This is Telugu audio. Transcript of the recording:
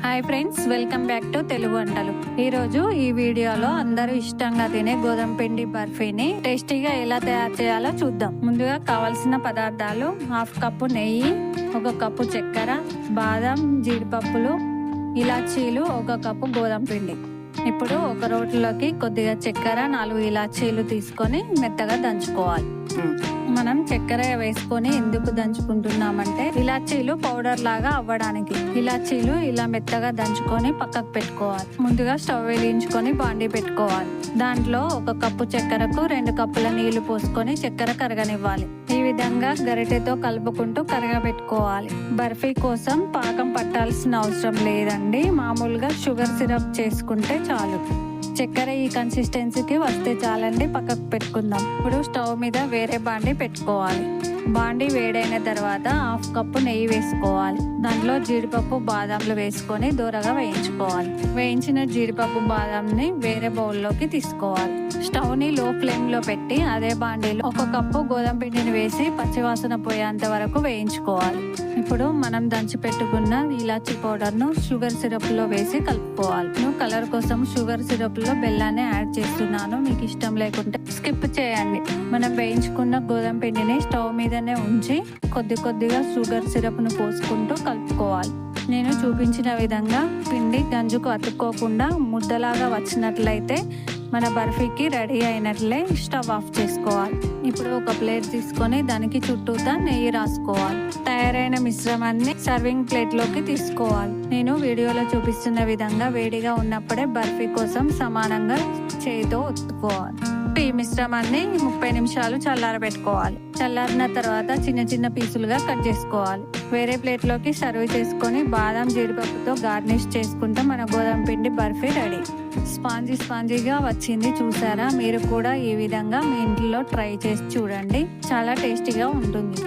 Hi friends, welcome back to Telugu వంటలు. ఈరోజు ఈ వీడియోలో అందరూ ఇష్టంగా తినే గోధుమ పిండి బర్ఫీని టేస్టీగా ఎలా తయారు చేయాలో చూద్దాం. ముందుగా కావాల్సిన పదార్థాలు: 1/2 కప్పు నెయ్యి, 1 కప్పు చక్కెర, బాదం, జీడిపప్పులు, ఇలాచీలు, 1 కప్పు గోధుమ పిండి. ఇప్పుడు ఒక రోట్లోకి కొద్దిగా చక్కెర, 4 ఇలాచీలు తీసుకొని మెత్తగా దంచుకోవాలి. మనం చక్కెర వేసుకొని ఎందుకు దంచుకుంటున్నామంటే ఇలాచీలు పౌడర్ లాగా అవ్వడానికి. ఇలాచీలు ఇలా మెత్తగా దంచుకొని పక్కకు పెట్టుకోవాలి. ముందుగా స్టవ్ వెలిగించుకొని బాండీ పెట్టుకోవాలి. దాంట్లో 1 కప్పు చక్కెరకు 2 కప్పుల నీళ్లు పోసుకొని చక్కెర కరగనివ్వాలి. ఈ విధంగా గరిటెతో కలుపుకుంటూ కరగబెట్టుకోవాలి. బర్ఫీ కోసం పాకం పట్టాల్సిన అవసరం లేదండి, మామూలుగా షుగర్ సిరప్ చేసుకుంటే చాలు. చక్కెర ఈ కన్సిస్టెన్సీకి వస్తే చాలండి, పక్కకు పెట్టుకుందాం. ఇప్పుడు స్టవ్ మీద వేరే బాండీ పెట్టుకోవాలి. బాండీ వేడైన తర్వాత 1/2 కప్పు నెయ్యి వేసుకోవాలి. దాంట్లో జీడిపప్పు, బాదాంలు వేసుకొని దూరగా వేయించుకోవాలి. వేయించిన జీడిపప్పు, బాదాంని వేరే బౌల్లోకి తీసుకోవాలి. స్టవ్ ని లో ఫ్లేమ్ లో పెట్టి అదే బాండీలో 1 కప్పు గోధుమ పిండిని వేసి పచ్చివాసన పోయేంత వరకు వేయించుకోవాలి. ఇప్పుడు మనం దంచి పెట్టుకున్న ఇలాచీ పౌడర్ ను షుగర్ సిరప్ లో వేసి కలుపుకోవాలి. నేను కలర్ కోసం షుగర్ సిరప్ లో బెల్లాన్ని యాడ్ చేస్తున్నాను, మీకు ఇష్టం లేకుంటే స్కిప్ చేయండి. మనం వేయించుకున్న గోధుమ పిండిని స్టవ్ మీదనే ఉంచి కొద్దిగా షుగర్ సిరప్ ను పోసుకుంటూ కలుపుకోవాలి. నేను చూపించిన విధంగా పిండి గంజుకు అతుక్కోకుండా ముద్దలాగా వచ్చినట్లయితే మన బర్ఫీకి రెడీ అయినట్లే. స్టవ్ ఆఫ్ చేసుకోవాలి. ఇప్పుడు ఒక ప్లేట్ తీసుకొని దానికి చుట్టూతా నెయ్యి రాసుకోవాలి. తయారైన మిశ్రమాన్ని సర్వింగ్ ప్లేట్ లోకి తీసుకోవాలి. నేను వీడియోలో చూపిస్తున్న విధంగా వేడిగా ఉన్నప్పుడే బర్ఫీ కోసం సమానంగా చేతితో ఒత్తుకోవాలి. ఈ మిశ్రమాన్ని 30 నిమిషాలు చల్లారబెట్టుకోవాలి. చల్లారిన తర్వాత చిన్న పీసులుగా కట్ చేసుకోవాలి. వేరే ప్లేట్ లోకి సర్వ్ చేసుకొని బాదం, జీడిపప్పుతో గార్నిష్ చేసుకుంటే మన గోధుమ పిండి బర్ఫీ రెడీ. స్పాంజీగా వచ్చింది చూసారా? మీరు కూడా ఈ విధంగా మీ ఇంట్లో ట్రై చేసి చూడండి, చాలా టేస్టీగా ఉంటుంది.